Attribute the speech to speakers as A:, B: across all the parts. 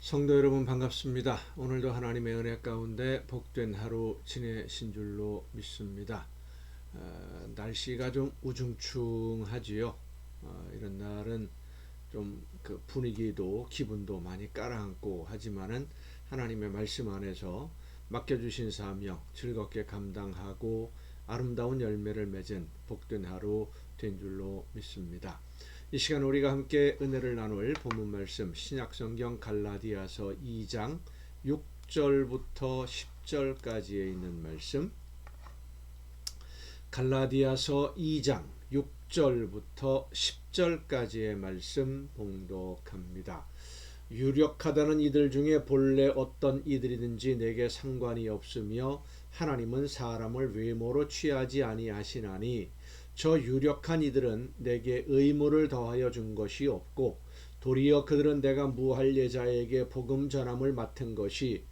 A: 성도 여러분 반갑습니다. 오늘도 하나님의 은혜 가운데 복된 하루 지내신 줄로 믿습니다. 날씨가 좀 우중충하지요. 이런 날은 좀 그 분위기도 기분도 많이 깔아앉고 하지만은 하나님의 말씀 안에서 맡겨주신 사명 즐겁게 감당하고 아름다운 열매를 맺은 복된 하루 된 줄로 믿습니다. 이 시간 우리가 함께 은혜를 나눌 본문 말씀 신약성경 갈라디아서 2장 6절부터 10절까지에 있는 말씀, 갈라디아서 2장 6절부터 10절까지의 말씀 봉독합니다. 유력하다는 이들 중에 본래 어떤 이들이든지 내게 상관이 없으며 하나님은 사람을 외모로 취하지 아니하시나니 저 유력한 이들은 내게 의무를 더하여 준 것이 없고 도리어 그들은 내가 무할례자에게 복음 전함을 맡은 것이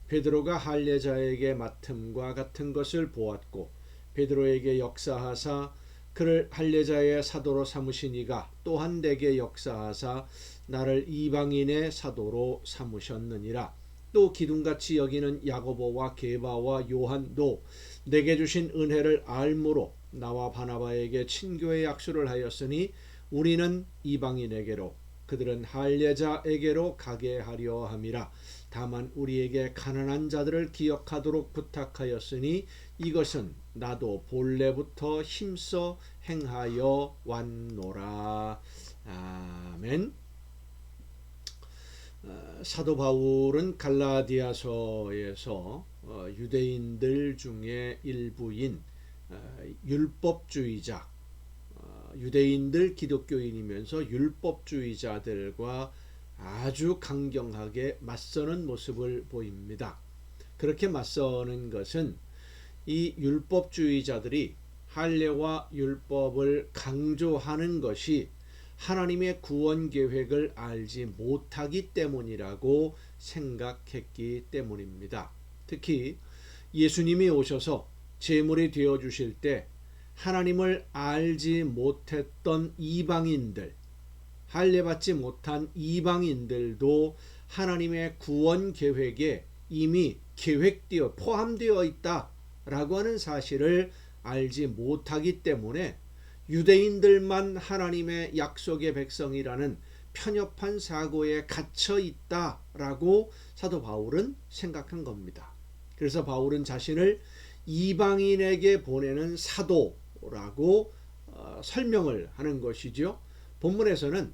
A: 베드로가 할례자에게 맡음과 같은 것을 보았고 베드로에게 역사하사 그를 할례자의 사도로 삼으신 이가 또한 내게 역사하사 나를 이방인의 사도로 삼으셨느니라. 또 기둥같이 여기는 야고보와 게바와 요한도 내게 주신 은혜를 알므로 나와 바나바에게 친교의 약수를 하였으니 우리는 이방인에게로 그들은 할례자에게로 가게 하려 함이라. 다만 우리에게 가난한 자들을 기억하도록 부탁하였으니 이것은 나도 본래부터 힘써 행하여 왔노라. 아멘. 사도 바울은 갈라디아서에서 유대인들 중에 일부인 율법주의자, 유대인들 기독교인이면서 율법주의자들과 아주 강경하게 맞서는 모습을 보입니다. 그렇게 맞서는 것은 이 율법주의자들이 할례와 율법을 강조하는 것이 하나님의 구원 계획을 알지 못하기 때문이라고 생각했기 때문입니다. 특히 예수님이 오셔서 제물이 되어 주실 때 하나님을 알지 못했던 이방인들, 할례 받지 못한 이방인들도 하나님의 구원 계획에 이미 계획되어 포함되어 있다라고 하는 사실을 알지 못하기 때문에 유대인들만 하나님의 약속의 백성이라는 편협한 사고에 갇혀 있다라고 사도 바울은 생각한 겁니다. 그래서 바울은 자신을 이방인에게 보내는 사도라고 설명을 하는 것이죠. 본문에서는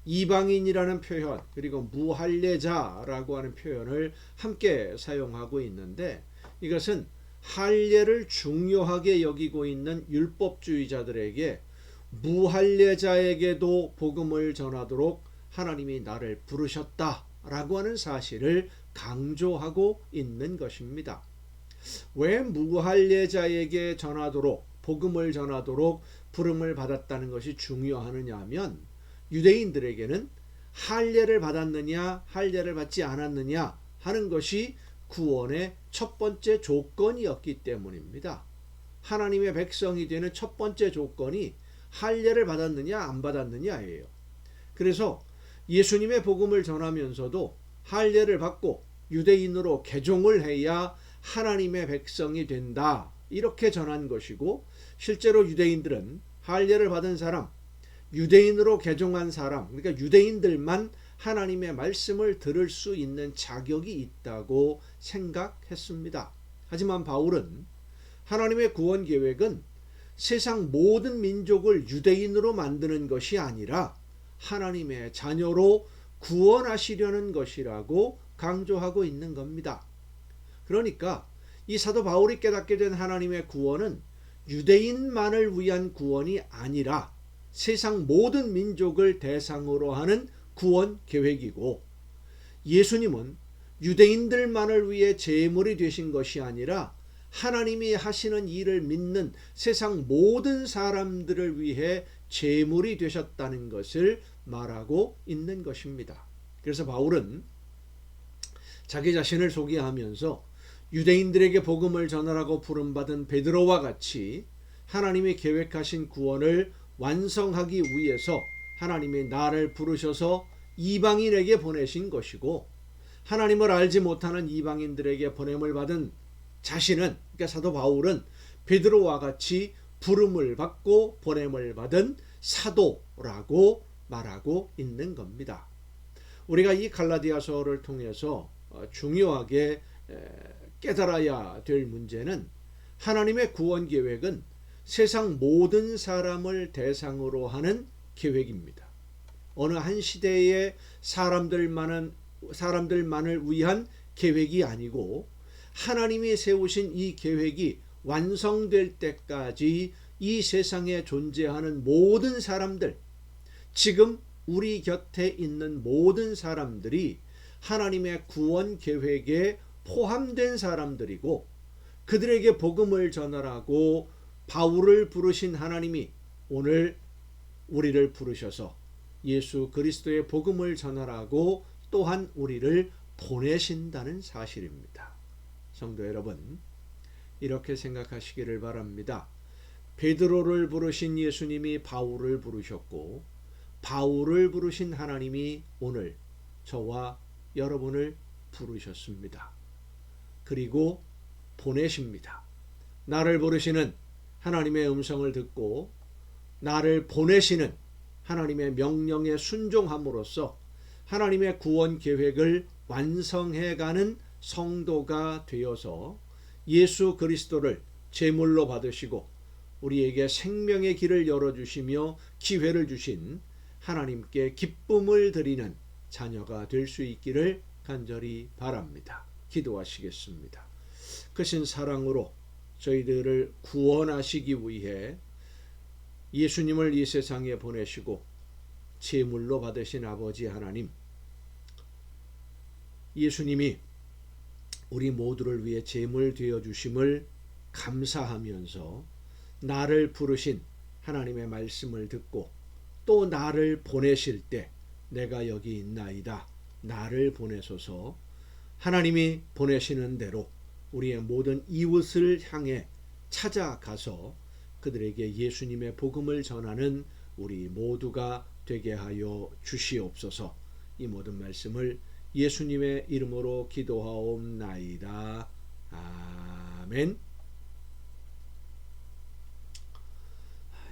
A: 이방인이라는 표현 그리고 무할례자라고 하는 표현을 함께 사용하고 있는데 이것은 할례를 중요하게 여기고 있는 율법주의자들에게 무할례자에게도 복음을 전하도록 하나님이 나를 부르셨다라고 하는 사실을 강조하고 있는 것입니다. 왜 무할례자에게 전하도록 복음을 전하도록 부름을 받았다는 것이 중요하느냐 하면 유대인들에게는 할례를 받았느냐 할례를 받지 않았느냐 하는 것이 구원의 첫 번째 조건이었기 때문입니다. 하나님의 백성이 되는 첫 번째 조건이 할례를 받았느냐 안 받았느냐예요. 그래서 예수님의 복음을 전하면서도 할례를 받고 유대인으로 개종을 해야 하나님의 백성이 된다 이렇게 전한 것이고 실제로 유대인들은 할례를 받은 사람, 유대인으로 개종한 사람, 그러니까 유대인들만 하나님의 말씀을 들을 수 있는 자격이 있다고 생각했습니다. 하지만 바울은 하나님의 구원 계획은 세상 모든 민족을 유대인으로 만드는 것이 아니라 하나님의 자녀로 구원하시려는 것이라고 강조하고 있는 겁니다. 그러니까 이 사도 바울이 깨닫게 된 하나님의 구원은 유대인만을 위한 구원이 아니라 세상 모든 민족을 대상으로 하는 구원 계획이고 예수님은 유대인들만을 위해 제물이 되신 것이 아니라 하나님이 하시는 일을 믿는 세상 모든 사람들을 위해 제물이 되셨다는 것을 말하고 있는 것입니다. 그래서 바울은 자기 자신을 소개하면서 유대인들에게 복음을 전하라고 부름받은 베드로와 같이 하나님이 계획하신 구원을 완성하기 위해서 하나님이 나를 부르셔서 이방인에게 보내신 것이고 하나님을 알지 못하는 이방인들에게 보냄을 받은 자신은, 그러니까 사도 바울은 베드로와 같이 부름을 받고 보냄을 받은 사도라고 말하고 있는 겁니다. 우리가 이 갈라디아서를 통해서 중요하게 깨달아야 될 문제는, 하나님의 구원 계획은 세상 모든 사람을 대상으로 하는 계획입니다. 어느 한 시대의 사람들만을 위한 계획이 아니고, 하나님이 세우신 이 계획이 완성될 때까지 이 세상에 존재하는 모든 사람들, 지금 우리 곁에 있는 모든 사람들이 하나님의 구원 계획에 포함된 사람들이고, 그들에게 복음을 전하라고 바울을 부르신 하나님이 오늘 우리를 부르셔서 예수 그리스도의 복음을 전하라고 또한 우리를 보내신다는 사실입니다. 성도 여러분, 이렇게 생각하시기를 바랍니다. 베드로를 부르신 예수님이 바울을 부르셨고, 바울을 부르신 하나님이 오늘 저와 여러분을 부르셨습니다. 그리고 보내십니다. 나를 부르시는 하나님의 음성을 듣고 나를 보내시는 하나님의 명령에 순종함으로써 하나님의 구원 계획을 완성해가는 성도가 되어서 예수 그리스도를 제물로 받으시고 우리에게 생명의 길을 열어주시며 기회를 주신 하나님께 기쁨을 드리는 자녀가 될 수 있기를 간절히 바랍니다. 기도하시겠습니다. 크신 사랑으로 저희들을 구원하시기 위해 예수님을 이 세상에 보내시고 제물로 받으신 아버지 하나님, 예수님이 우리 모두를 위해 제물 되어 주심을 감사하면서 나를 부르신 하나님의 말씀을 듣고 또 나를 보내실 때 내가 여기 있나이다, 나를 보내소서, 하나님이 보내시는 대로 우리의 모든 이웃을 향해 찾아가서 그들에게 예수님의 복음을 전하는 우리 모두가 되게 하여 주시옵소서. 이 모든 말씀을 예수님의 이름으로 기도하옵나이다. 아멘.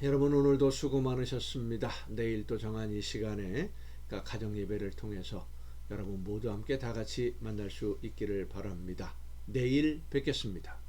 A: 여러분, 오늘도 수고 많으셨습니다. 내일 또 정한 이 시간에 가정 예배를 통해서 여러분 모두 함께 다 같이 만날 수 있기를 바랍니다. 내일 뵙겠습니다.